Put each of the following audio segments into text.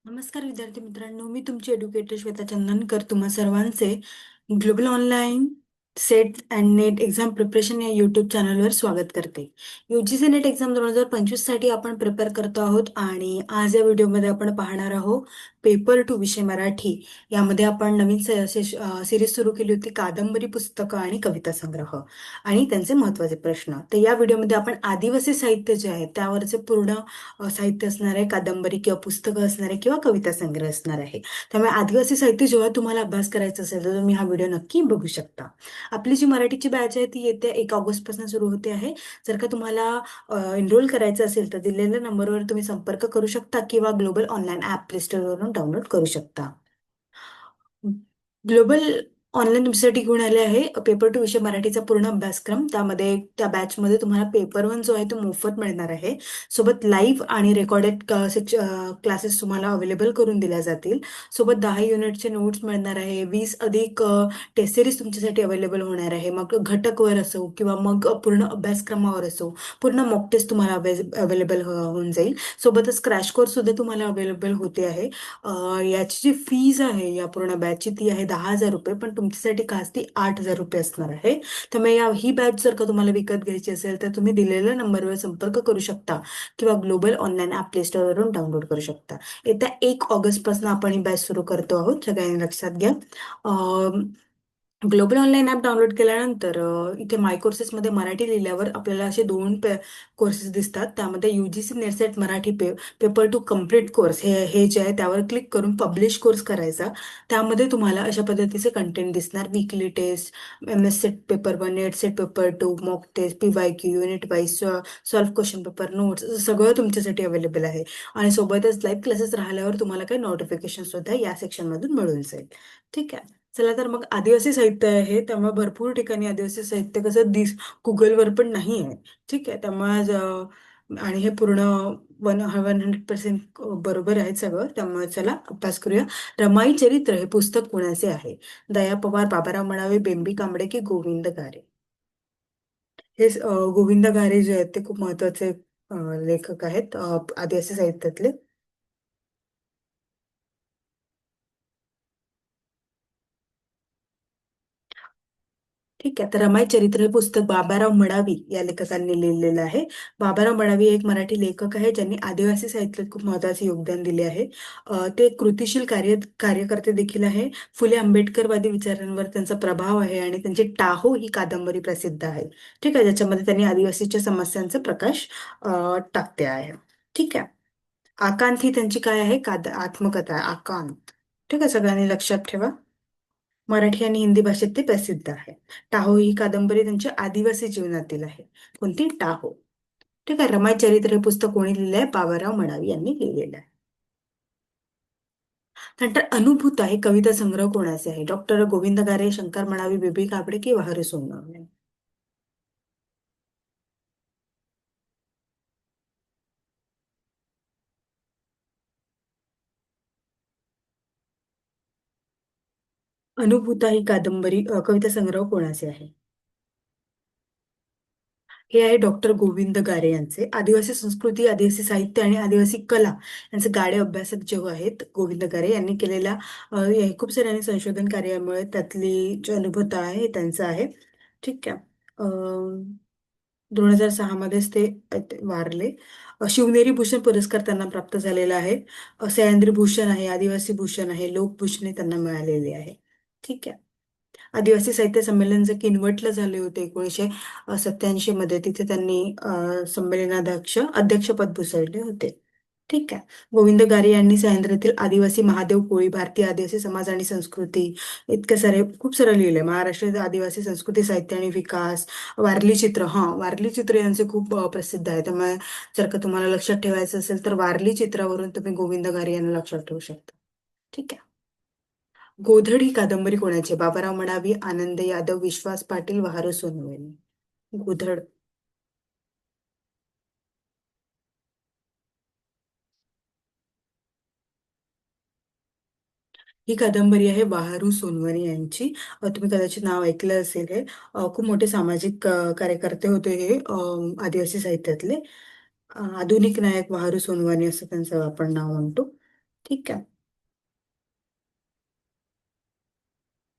नमस्कार विद्यार्थी मित्रांनो, मी तुमची एड्युकेटर श्वेता चंदनकर तुम्हा सर्वांचे global online set and net exam preparation या यूट्यूब चॅनलवर स्वागत करते. UGC नेट एक्झाम 2025 साठी आपण प्रिपेअर करतो आहोत आणि आज या व्हिडिओमध्ये आपण पाहणार आहोत पेपर टू विषय मराठी. यामध्ये आपण नवीन सिरीज सुरू केली होती, कादंबरी, पुस्तकं आणि कविता संग्रह आणि त्यांचे महत्त्वाचे प्रश्न. तर या व्हिडिओमध्ये आपण आदिवासी साहित्य जे आहे त्यावरचे पूर्ण साहित्य असणार आहे, कादंबरी किंवा पुस्तकं असणार आहे किंवा कविता संग्रह असणार आहे. त्यामुळे आदिवासी साहित्य जेव्हा तुम्हाला अभ्यास करायचा असेल तर तुम्ही हा व्हिडिओ नक्की बघू शकता. आपली जी मराठीची बॅच आहे ती येत्या 1 ऑगस्ट पासून सुरू होते आहे. जर का तुम्हाला एनरोल करायचं असेल तर दिलेल्या नंबरवर तुम्ही संपर्क करू शकता किंवा ग्लोबल ऑनलाईन ॲप प्ले स्टोअरवरून डाउनलोड करू शकता. ग्लोबल ऑनलाईन तुमच्यासाठी घेऊन आले आहे पेपर टू विषय मराठीचा पूर्ण अभ्यासक्रम. त्यामध्ये त्या बॅचमध्ये तुम्हाला पेपर वन जो आहे तो मोफत मिळणार आहे. सोबत लाईव्ह आणि रेकॉर्डेड क्लासेस तुम्हाला अवेलेबल करून दिल्या जातील. सोबत 10 युनिटचे नोट्स मिळणार आहे. 20 अधिक टेस्ट सिरीज तुमच्यासाठी अवेलेबल होणार आहे. मग घटकवर असो किंवा मग पूर्ण अभ्यासक्रमावर असो, पूर्ण मॉक टेस्ट तुम्हाला अवेलेबल होऊन जाईल. सोबतच क्रॅश कोर्स सुद्धा तुम्हाला अवेलेबल होते आहे. याची जी फीज आहे या पूर्ण बॅचची ती आहे 10,000 रुपये, पण तुमच्यासाठी खास ती 8,000 रुपये असणार आहे. त्यामुळे ही बॅच जर का तुम्हाला विकत घ्यायची असेल तर तुम्ही दिलेल्या नंबरवर संपर्क करू शकता किंवा ग्लोबल ऑनलाईन ॲप प्ले स्टोअरवरून डाउनलोड करू शकता. येत्या 1 ऑगस्ट पासून आपण ही बॅच सुरू करतो आहोत, सगळ्यांनी लक्षात घ्या. ग्लोबल ऑनलाईन ॲप डाउनलोड केल्यानंतर इथे माय कोर्सेसमध्ये मराठी लिहिल्यावर आपल्याला असे दोन कोर्सेस दिसतात. त्यामध्ये UGC NET SET Marathi paper two complete course हे जे आहे त्यावर क्लिक करून पब्लिश कोर्स करायचा. त्यामध्ये तुम्हाला अशा पद्धतीचे कंटेंट दिसणार: weekly test, MS set paper one, NET set paper two, mock test, PYQ, unit wise solve question paper, notes, सगळं तुमच्यासाठी अवेलेबल आहे. आणि सोबतच लाईव्ह क्लासेस राहिल्यावर तुम्हाला काही नोटिफिकेशन सुद्धा या सेक्शनमधून मिळून जाईल. ठीक आहे. चला तर मग आदिवासी साहित्य आहे त्यामुळे भरपूर ठिकाणी आदिवासी साहित्य कसं गुगलवर पण नाही आहे. ठीक आहे. त्यामुळे आणि हे पूर्ण 100% बरोबर आहे सगळं. त्यामुळे चला अभ्यास करूया. रमाई चरित्र हे पुस्तक कोणाचे आहे? दया पवार, बाबाराव मनावे, बेंबी कांबळे की गोविंद गारे? हे गोविंद गारे जे आहेत ते खूप महत्वाचे लेखक आहेत आदिवासी साहित्यातले. ठीक आहे. तर रमाई चरित्र हे पुस्तक बाबाराव मडावी या लेखकांनी लिहिलेलं आहे. बाबाराव मडावी हे एक मराठी लेखक आहे ज्यांनी आदिवासी साहित्यात खूप महत्वाचे योगदान दिले आहे. ते कृतिशील कार्यकर्ते देखील आहे. फुले आंबेडकरवादी विचारांवर त्यांचा प्रभाव आहे आणि त्यांची टाहो ही कादंबरी प्रसिद्ध आहे. ठीक आहे, ज्याच्यामध्ये त्यांनी आदिवासीच्या समस्यांचा प्रकाश टाकते आहे. ठीक आहे. आकांत ही त्यांची काय आहे? आत्मकथा आहे आकांत. ठीक आहे, सगळ्यांनी लक्षात ठेवा. मराठी आणि हिंदी भाषेत ते प्रसिद्ध आहे. टाहो ही कादंबरी त्यांच्या आदिवासी जीवनातील आहे. कोणती? टाहो. ठीक आहे. रमाई चरित्र हे पुस्तक कोणी लिहिलं आहे? बाबाराव मडावी यांनी लिहिलेलं आहे. नंतर अनुभूत आहे कविता संग्रह कोणाचे आहे? डॉक्टर गोविंद गारे, शंकर मडावी, बेबी कापडे की वाहरे सोनवणे? अनुभूता ही कादंबरी कविता संग्रह कोणाचे आहे? हे आहे डॉक्टर गोविंद गारे यांचे. आदिवासी संस्कृती, आदिवासी साहित्य आणि आदिवासी कला यांचे गाडे अभ्यासक जे आहेत गोविंद गारे यांनी केलेल्या खूप साऱ्यांनी संशोधन कार्यामुळे त्यातली जी अनुभूत आहे हे त्यांचं आहे. ठीक आहे. 2006 मध्येच ते वारले. शिवनेरी भूषण पुरस्कार त्यांना प्राप्त झालेला आहे. सह्याद्री भूषण आहे, आदिवासी भूषण आहे, लोकभूषणे त्यांना मिळालेली आहे. ठीक आहे. आदिवासी साहित्य संमेलन जे किनवटला झाले होते 1987 मध्ये, तिथे त्यांनी अध्यक्षपद भूषवले होते. ठीक आहे. गोविंद गारे यांनी सह्याद्रीतील आदिवासी, महादेव कोळी, भारतीय आदिवासी समाज आणि संस्कृती, इतके सारे खूप सारं लिहिलंय. महाराष्ट्रातील आदिवासी संस्कृती, साहित्य आणि विकास, वारली चित्र. वारली चित्र यांचे खूप प्रसिद्ध आहे. त्यामुळे जर का तुम्हाला लक्षात ठेवायचं असेल तर वारली चित्रावरून तुम्ही गोविंद गारे यांना लक्षात ठेवू शकता. ठीक आहे. गोधड ही कादंबरी कोणाची? बाबाराव मडावी, आनंद यादव, विश्वास पाटील, बहारू सोनवणे? गोधड ही कादंबरी आहे बहारू सोनवणे यांची. तुम्ही कदाचित नाव ऐकलं असेल हे. खूप मोठे सामाजिक कार्यकर्ते होते हे आदिवासी साहित्यातले. आधुनिक नायक बहारू सोनवणे असं त्यांचं आपण नाव म्हणतो. ठीक आहे.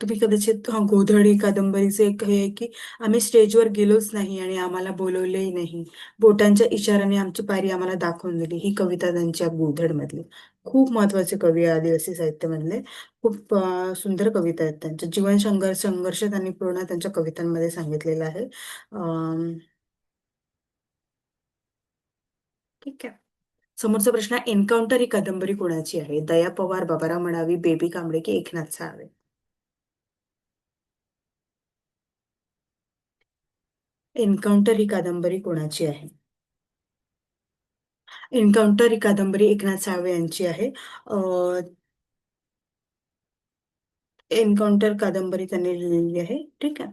तुम्ही कदाचित हा गोधडी कादंबरीचे एक हे आहे की आम्ही स्टेजवर गेलोच नाही आणि आम्हाला बोलवलेही नाही. बोटांच्या इशाऱ्याने आमची पायरी आम्हाला दाखवून दिली. ही कविता त्यांच्या गोधडमधली. खूप महत्वाचे कवी आहे आदिवासी साहित्यामधले. खूप सुंदर कविता आहेत त्यांच्या. जीवन संघर्ष त्यांनी पूर्ण त्यांच्या कवितांमध्ये सांगितलेला आहे. अम, ठीक आहे. समोरचा प्रश्न आहे, एन्काउंटर ही कादंबरी कोणाची आहे? दया पवार, बाबाराव मडावी, बेबी कांबळे की एकनाथ साळवे? एन्काउंटर ही कादंबरी कोणाची आहे? एन्काउंटर ही कादंबरी एकनाथ साळवे यांची आहे. अ, एन्काउंटर कादंबरी त्यांनी लिहिलेली आहे. ठीक आहे.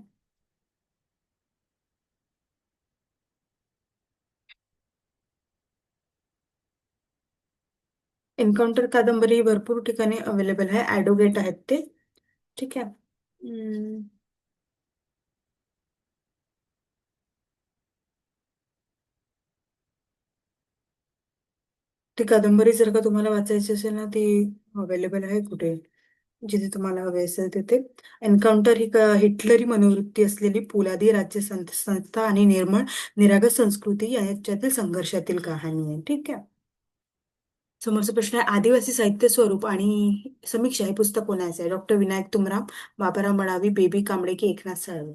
एन्काउंटर कादंबरी भरपूर ठिकाणी अवेलेबल आहे. ॲडोगेट आहेत ते. ठीक आहे. अं, ती कादंबरी जर का तुम्हाला वाचायची असेल ना, ती अवेलेबल आहे कुठे? जिथे तुम्हाला हवे असेल तिथे. एन्काउंटर ही हिटलरी मनोवृत्ती असलेली पोलादी राज्य संस्था आणि निर्मळ निरागस संस्कृती यांच्यातील संघर्षातील कहाणी आहे. ठीक आहे. समोरचा प्रश्न आहे, आदिवासी साहित्य स्वरूप आणि समीक्षा हे पुस्तक कोणाचे आहे? डॉक्टर विनायक तुमराम, बाबाराव मडावी, बेबी कांबळे की एकनाथ साळवे?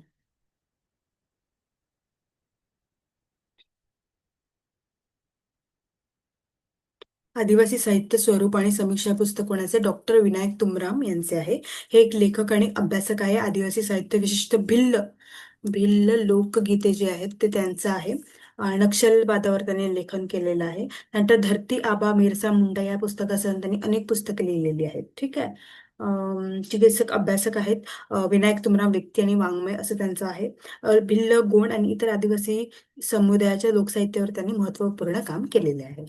आदिवासी साहित्य स्वरूप आणि समीक्षा पुस्तक कोणाचे? डॉक्टर विनायक तुमराम यांचे आहे. हे एक लेखक आणि अभ्यासक आहे. आदिवासी साहित्य विशिष्ट भिल्ल भिल्ल लोकगीते जे आहेत ते त्यांचं आहे. नक्षलवादावर त्यांनी लेखन केलेलं आहे. नंतर धरती आबा मिरसा मुंडा या पुस्तकासह त्यांनी अनेक पुस्तके लिहिलेली आहेत. ठीक आहे. चिकित्सक अभ्यासक आहेत. विनायक तुमराम व्यक्ती आणि वाङ्मय असं त्यांचं आहे. भिल्ल गोंड आणि इतर आदिवासी समुदायाच्या लोकसाहित्यावर त्यांनी महत्त्वपूर्ण काम केलेले आहे.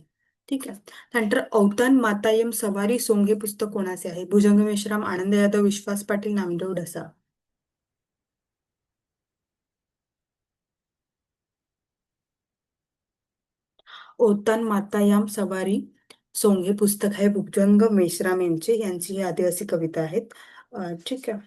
ठीक आहे. त्यानंतर अवतान मातायम सवारी सोंग हे पुस्तक कोणाचे आहे? भुजंग मेश्राम, आनंद यादव, विश्वास पाटील, नामदेव ढसा? ओतान मातायाम सवारी सोंग हे पुस्तक आहे. भुजंग मेश्राम यांची ही आदिवासी कविता आहेत. ठीक आहे.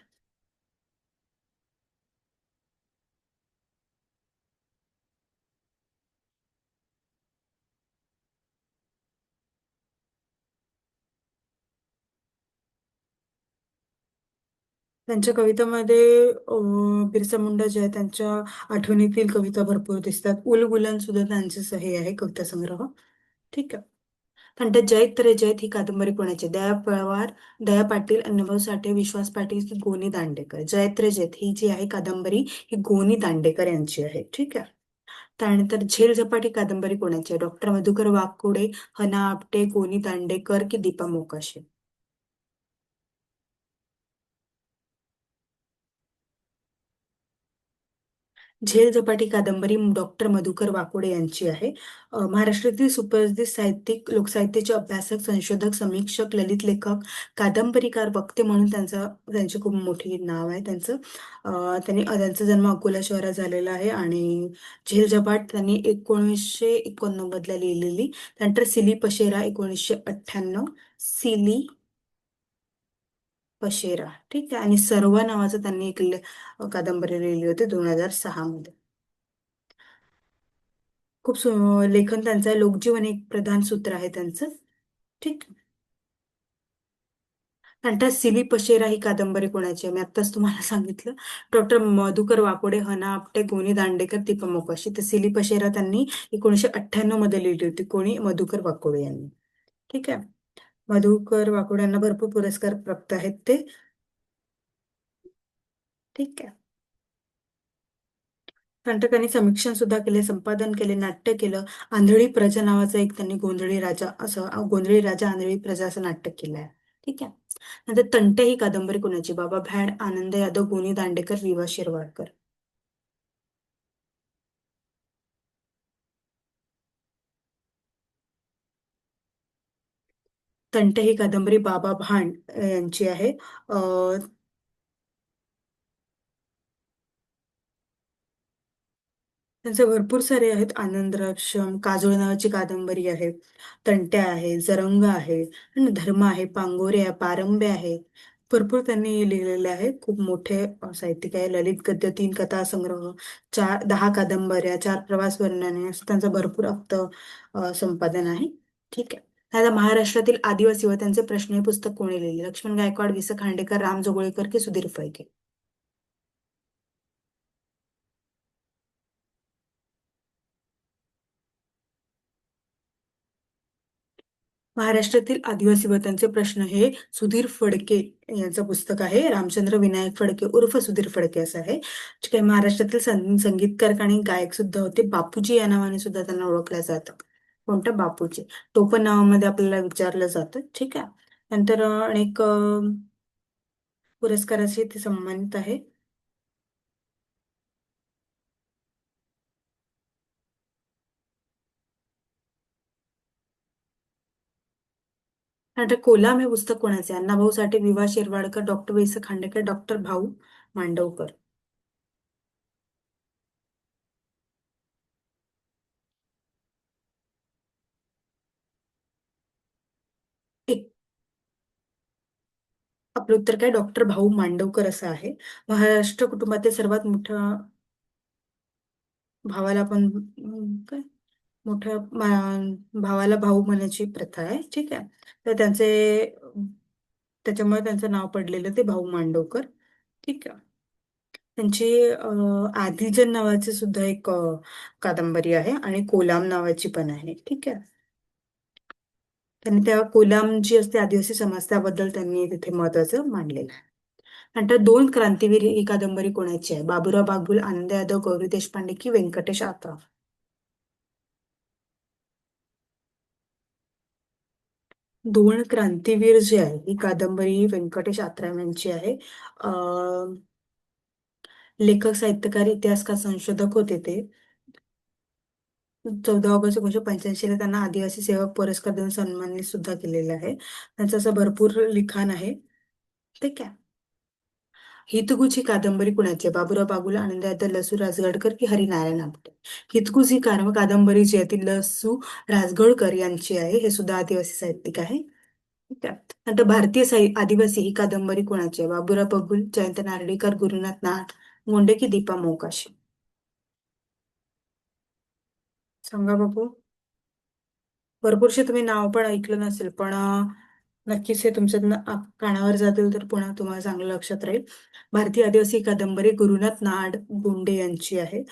त्यांच्या कवितामध्ये बिरसा मुंडा जे आहे त्यांच्या आठवणीतील कविता भरपूर दिसतात. उलगुलान सुद्धा त्यांचेच हे आहे कविता संग्रह. ठीक आहे. म्हणतात जैत रे जैत ही कादंबरी कोणाची आहे? दया पवार, दया पाटील, अण्णाभाऊ साठे, विश्वास पाटील की गोनी दांडेकर? जैत रे जैत ही जी आहे कादंबरी ही गोनी दांडेकर यांची आहे. ठीक आहे. त्यानंतर झेल झपाटी कादंबरी कोणाची आहे? डॉक्टर मधुकर वाकुडे, हना आपटे, गोनी दांडेकर की दीपा मोकाशी? झेल झपाटी कादंबरी डॉक्टर मधुकर वाकोडे यांची आहे. महाराष्ट्रातील सुप्रसिद्ध साहित्यिक, लोकसाहित्याचे अभ्यासक, संशोधक, समीक्षक, ललित लेखक, कादंबरीकार, वक्ते म्हणून त्यांचे खूप मोठी नाव आहे त्यांचं. त्यांचा जन्म अकोला शहरात झालेला आहे आणि झेल झपाट त्यांनी 1989ला लिहिलेली. त्यानंतर सिली पशेरा 1998, सिली पशेरा. ठीक आहे. आणि सर्व नावाचं त्यांनी एक कादंबरी लिहिली होती 2006 मध्ये. खूप लेखन त्यांचं आहे. लोकजीवन एक प्रधान सूत्र आहे त्यांचं. ठीक. नंतर सिली पशेरा ही कादंबरी कोणाची आहे? मी आत्ताच तुम्हाला सांगितलं. डॉक्टर मधुकर वाकोडे, हना आपटे, गोनी दांडेकर, दीपा मोकाशी. तर सिली पशेरा त्यांनी 1998 मध्ये लिहिली होती. कोणी? मधुकर वाकोडे यांनी. ठीक आहे. मधुकर वाकोडे यांना भरपूर पुरस्कार प्राप्त आहेत ते. ठीक आहे. नंतर त्यांनी समीक्षण सुद्धा केले, संपादन केले, नाट्य केलं. आंधळी प्रजा नावाचं एक त्यांनी गोंधळी राजा असं गोंधळी राजा आंधळी प्रजा असं नाटक केलं आहे. ठीक आहे. नंतर तंट्या ही कादंबरी कोणाची? बाबा भॅड, आनंद यादव, गोनी दांडेकर, विवा शिरवाडकर? तंट्या ही कादंबरी बाबा भांड यांची आहे. त्यांचे भरपूर सारे आहेत. आनंदरक्षम, काजोळ नावाची कादंबरी आहे, तंट्या आहे, जरंग आहे, आणि धर्म आहे, पांगोरे आहे, पारंबे आहे. भरपूर त्यांनी लिहिलेले आहे. खूप मोठे साहित्यिक आहे. ललित गद्य 3 कथा संग्रह, 10 कादंबऱ्या, 4 प्रवास वर्णने, असं त्यांचं भरपूर संपादन आहे. ठीक आहे. आता महाराष्ट्रातील आदिवासी व त्यांचे प्रश्न हे पुस्तक कोणी लिहिले? लक्ष्मण गायकवाड, वि. स. खांडेकर, राम जोगळेकर की सुधीर फडके? महाराष्ट्रातील आदिवासी व त्यांचे प्रश्न हे सुधीर फडके यांचं पुस्तक आहे. रामचंद्र विनायक फडके उर्फ सुधीर फडके असं आहे. जे काही महाराष्ट्रातील संगीतकार आणि गायक सुद्धा होते. बापूजी या नावाने सुद्धा त्यांना ओळखलं जातं. कोणतं? बापूजी. टोपण नावामध्ये आपल्याला विचारलं जातं. ठीक आहे. नंतर अनेक पुरस्काराशी ते सन्मानित आहे. नाटक कोलाम हे पुस्तक कोणाचे? अण्णाभाऊ साठे, वि. वा. शिरवाडकर, डॉक्टर वि. स. खांडेकर, डॉक्टर भाऊ मांडवकर. एक आपलं उत्तर काय? डॉक्टर भाऊ मांडवकर असं आहे. महाराष्ट्र कुटुंबातील सर्वात मोठा भावाला पण काय मोठ्या भावाला भाऊ म्हणायची प्रथा आहे. ठीक आहे. तर त्याच्यामुळे त्यांचं नाव पडलेलं ते भाऊ मांडवकर. ठीक आहे. त्यांची आधीजन नावाची सुद्धा एक कादंबरी आहे आणि कोलाम नावाची पण आहे. ठीक आहे. त्यांनी त्या कोलाम जी असते आदिवासी समाज त्याबद्दल त्यांनी तिथे महत्वाचं मांडलेलं आहे. नंतर दोन क्रांतीवीर ही कादंबरी कोणाची आहे? बाबुराव बागुल, आनंद यादव, गौरी देशपांडे की व्यंकटेश आत्राव? दोन क्रांतीवीर जे आहे ही कादंबरी व्यंकटेश आत्राव यांची आहे. अं लेखक, साहित्यकार, इतिहासकार, संशोधक होते ते. 14 ऑगस्ट 1985 ला त्यांना आदिवासी सेवक पुरस्कार देऊन सन्मानित सुद्धा केलेलं आहे. त्यांचं असं भरपूर लिखाण आहे. ठीक आहे. हितगुज ही कादंबरी कुणाची आहे? बाबुराव बागुल, आनंदयादव, लसू राजगडकर की हरिनारायण आपटे? हितगुज ही कादंबरी जी आहे ती लसू राजगडकर यांची आहे. हे सुद्धा आदिवासी साहित्यिक आहे. ठीक आहे. नंतर भारतीय आदिवासी ही कादंबरी कोणाची आहे? बाबुराव बागुल, जयंत नारळीकर, गुरुनाथ नाथ मुंडे की दीपा मोकाशी? सांगा बाबू. भरपूरशे तुम्ही नाव पण ऐकलं नसेल पण नक्कीच हे तुमच्या कानावर जातील तर पुन्हा तुम्हाला चांगलं लक्षात राहील. भारतीय आदिवासी कादंबरी गुरुनाथ नाड बोंडे यांची आहे.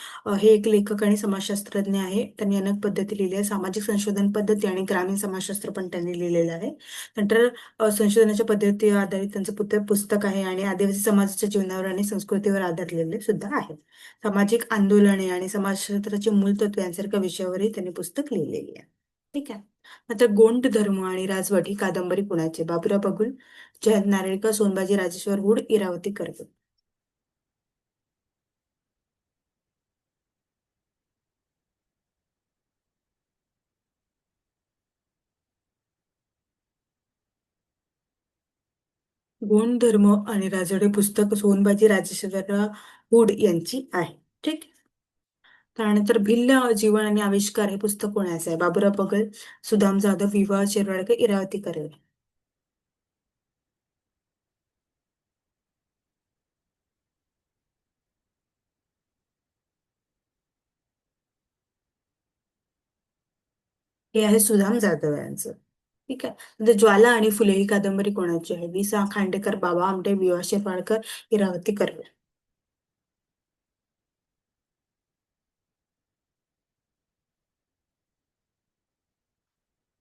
हे एक लेखक आणि समाजशास्त्रज्ञ आहे. त्यांनी अनेक पद्धती लिहिल्या आहे. सामाजिक संशोधन पद्धती आणि ग्रामीण समाजशास्त्र पण त्यांनी लिहिलेलं आहे. नंतर संशोधनाच्या पद्धती आधारित त्यांचं पुस्तक आहे आणि आदिवासी समाजाच्या जीवनावर आणि संस्कृतीवर आधारलेले सुद्धा आहे. सामाजिक आंदोलने आणि समाजशास्त्राची मूलतत्वे यांसारख्या विषयावरही त्यांनी पुस्तक लिहिलेली आहे. ठीक आहे. आता गोंड धर्म आणि राजवट ही कादंबरी कुणाची? बाबुराव बगुल, जयंत नारळीकर, सोनबाजी राजेश्वर गुड, इरावती कर्वे? गोंड धर्म आणि राजवट हे पुस्तक सोनबाजी राजेश्वर गुड यांची आहे. ठीक आहे. त्यानंतर भिल्ल जीवन आणि आविष्कार हे पुस्तक कोणाचे आहे? बाबुराव बगल, सुदाम जाधव, विवा शिरवाडकर, इरावती कर्वे? हे आहे सुदाम जाधव यांचं. ठीक आहे. नंतर ज्वाला आणि फुले ही कादंबरी कोणाची आहे? वि. सा. खांडेकर, बाबा आमटे, विवा शिरवाडकर, इरावती कर्वे?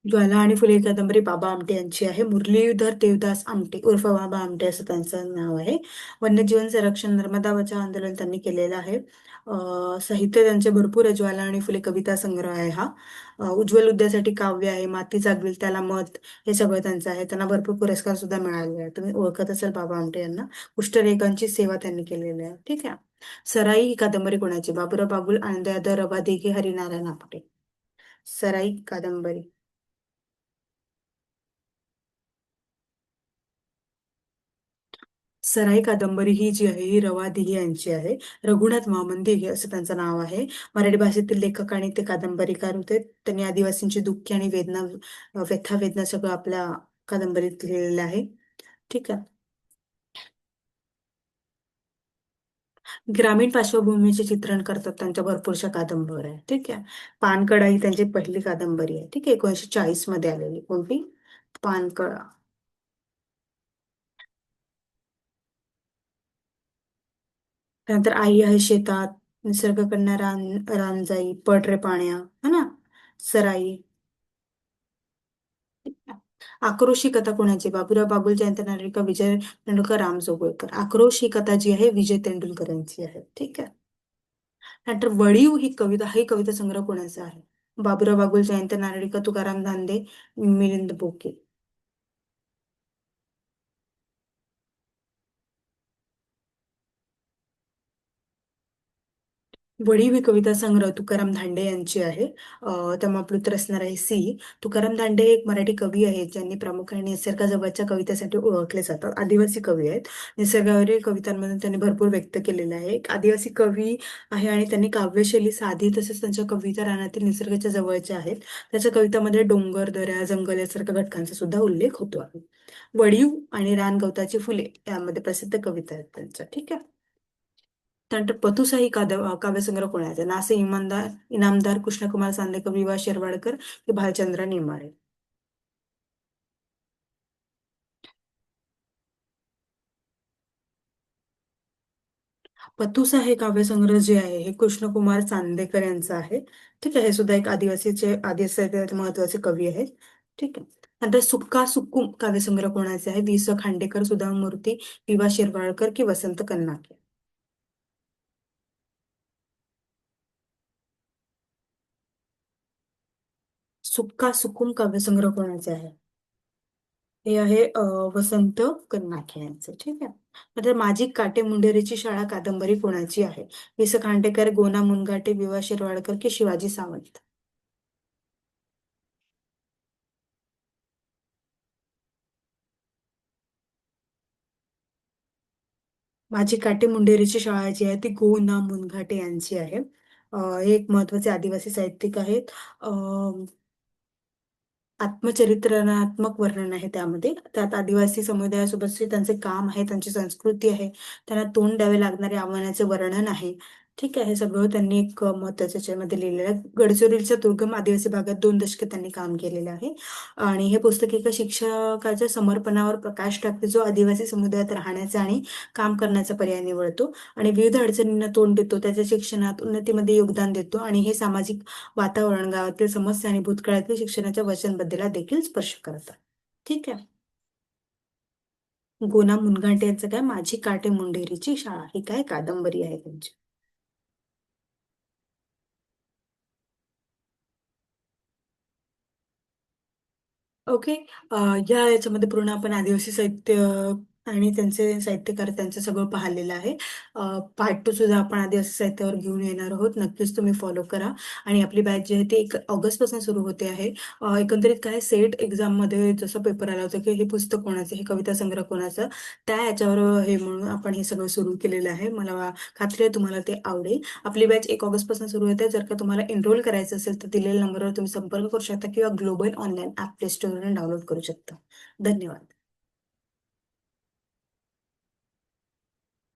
ज्वाला आणि फुले ही कादंबरी बाबा आमटे यांची आहे. मुरलीधर देवदास आमटे उर्फ बाबा आमटे असं त्यांचं नाव आहे. वन्यजीवन संरक्षण नर्मदा बचाव आंदोलन त्यांनी केलेलं आहे. साहित्य त्यांचे भरपूर आहे. ज्वाला आणि फुले कविता संग्रह आहे हा. उज्ज्वल उद्यासाठी काव्य आहे. माती जागविल त्याला मत हे सगळं त्यांचं आहे. त्यांना भरपूर पुरस्कार सुद्धा मिळाले आहेत. तुम्ही ओळखत असाल बाबा आमटे यांना. कुष्ठरेखांची सेवा त्यांनी केलेली आहे. ठीक आहे. सराई ही कादंबरी कोणाची? बाबुराव बागुल, आनंद यादव, रबा दिघे, हरिनारायण आपटे? सराई कादंबरी. सराई कादंबरी ही जी आहे ही रवा दिघे यांची आहे. रघुनाथ महामंदी हे असं त्यांचं नाव आहे. मराठी भाषेतील लेखक आणि ते कादंबरीकार होते. त्यांनी आदिवासींची दुःखी आणि वेदना, व्यथा वेदना सगळं आपल्या कादंबरीत लिहिलेलं आहे. ठीक आहे. ग्रामीण पार्श्वभूमीचे चित्रण करतात त्यांच्या भरपूरशा कादंबऱ्या आहे. ठीक आहे. पानकळा ही त्यांची पहिली कादंबरी आहे. ठीक आहे. 1940 मध्ये आलेली कोणती? पानकळा. त्यानंतर आई आहे शेतात, निसर्गकन्या रानजाई, पड रे पाण्या, है ना, सराई. आक्रोशी कथा कोणाची? बाबूराव बागुल, जयंत नारळीकर, विजय तेंडुलकर, राम जोगळेकर. आक्रोश ही कथा जी आहे विजय तेंडुलकर यांची आहे. ठीक आहे. नंतर वळीव ही कविता, ही कविता संग्रह कोणाचा आहे? बाबुराव बागुल, जयंत नारळीकर, तुकाराम धांदे, मिलिंद बोके. वडीव ही कविता संग्रह तुकाराम धांडे यांची आहे. त्यामुळे आपलं उत्तर असणार आहे सी. तुकाराम धांडे हे एक मराठी कवी आहेत ज्यांनी प्रामुख्याने निसर्गाजवळच्या कवितेसाठी ओळखले जातात. आदिवासी कवी आहेत. निसर्गावरील कवितांमधून त्यांनी भरपूर व्यक्त केलेलं आहे. एक आदिवासी कवी आहे आणि त्यांनी काव्यशैली साधी, तसेच त्यांच्या कविता रानातील निसर्गाच्या जवळच्या आहेत. त्याच्या कवितामध्ये डोंगर, दऱ्या, जंगल यासारख्या घटकांचा सुद्धा उल्लेख होतो आहे. वडीव आणि रानगवताची फुले यामध्ये प्रसिद्ध कविता आहेत त्यांच्या. ठीक आहे. त्यानंतर पतुसाही काव्यसंग्रह कोणाचा? नासे इनामदार, कृष्णकुमार सांदेकर, वि. वा. शिरवाडकर की भालचंद्र नेमाडे. पतुसा हे काव्यसंग्रह जे आहे हे कृष्णकुमार चांदेकर यांचं आहे. ठीक आहे. हे सुद्धा एक आदिवासी महत्वाचे कवी आहेत. ठीक आहे. नंतर सुक्का सुक्कूम काव्यसंग्रह कोणाचे आहे? वि. स. खांडेकर, सुधा मूर्ती, वि. वा. शिरवाडकर की वसंत कन्नाके. सुक्का सुक्कूम काव्यसंग्रह कोणाचे आहे? हे आहे वसंत कन्नाखे यांचं. ठीक आहे. नंतर माझी काटे मुंडेरीची शाळा कादंबरी कोणाची आहे? वि. स. खांडेकर, गोना मुनघाटे, वि. वा. शिरवाडकर की शिवाजी सावंत. माझी काटे मुंडेरीची शाळा जी आहे ती गो ना मुनघाटे यांची आहे. हे एक महत्वाचे आदिवासी साहित्यिक आहेत. आत्मचरित्रणात्मक वर्णन आहे त्यामध्ये. त्यात आदिवासी समुदायासोबतचे त्यांचे काम आहे, त्यांची संस्कृती आहे, त्यांना तोंड द्यावे लागणारे आव्हानाचे वर्णन आहे. ठीक आहे. हे सगळं त्यांनी एक महत्वाच्या याच्यामध्ये लिहिलेलं आहे. गडचिरोलीच्या दुर्गम आदिवासी भागात 2 दशके त्यांनी काम केलेलं आहे. आणि हे पुस्तक एका शिक्षकाच्या समर्पणावर प्रकाश टाकते, जो आदिवासी समुदायात राहण्याचा आणि काम करण्याचा पर्याय निवडतो आणि विविध अडचणींना तोंड देतो, त्याच्या शिक्षणात उन्नतीमध्ये योगदान देतो आणि हे सामाजिक वातावरण, गावातील समस्या आणि भूतकाळातील शिक्षणाच्या वचनबद्धतेला देखील स्पर्श करतात. ठीक आहे. गोना मुनघाटे यांचं काय? माझी काटे मुंडेरीची शाळा ही काय कादंबरी आहे त्यांची. ओके. या याच्यामध्ये पूर्ण आपण आदिवासी साहित्य आणि त्यांचे साहित्यकार त्यांचं सगळं पाहिलेलं आहे. पार्ट 2 सुद्धा आपण आदिवासी साहित्यावर घेऊन येणार आहोत. नक्कीच तुम्ही फॉलो करा. आणि आपली बॅच जी आहे ती 1 ऑगस्टपासून सुरू होते आहे. एकंदरीत काय सेट एक्झाममध्ये जसं पेपर आला होता की हे पुस्तक कोणाचं, हे कविता संग्रह कोणाचा, त्या याच्यावर हे म्हणून आपण हे सगळं सुरू केलेलं आहे. मला खात्री आहे तुम्हाला ते आवडेल. आपली बॅच 1 ऑगस्टपासून सुरू होते. जर का तुम्हाला एनरोल करायचं असेल तर दिलेल्या नंबरवर तुम्ही संपर्क करू शकता किंवा ग्लोबल ऑनलाईन ॲप प्ले स्टोअरवरून डाउनलोड करू शकता. धन्यवाद.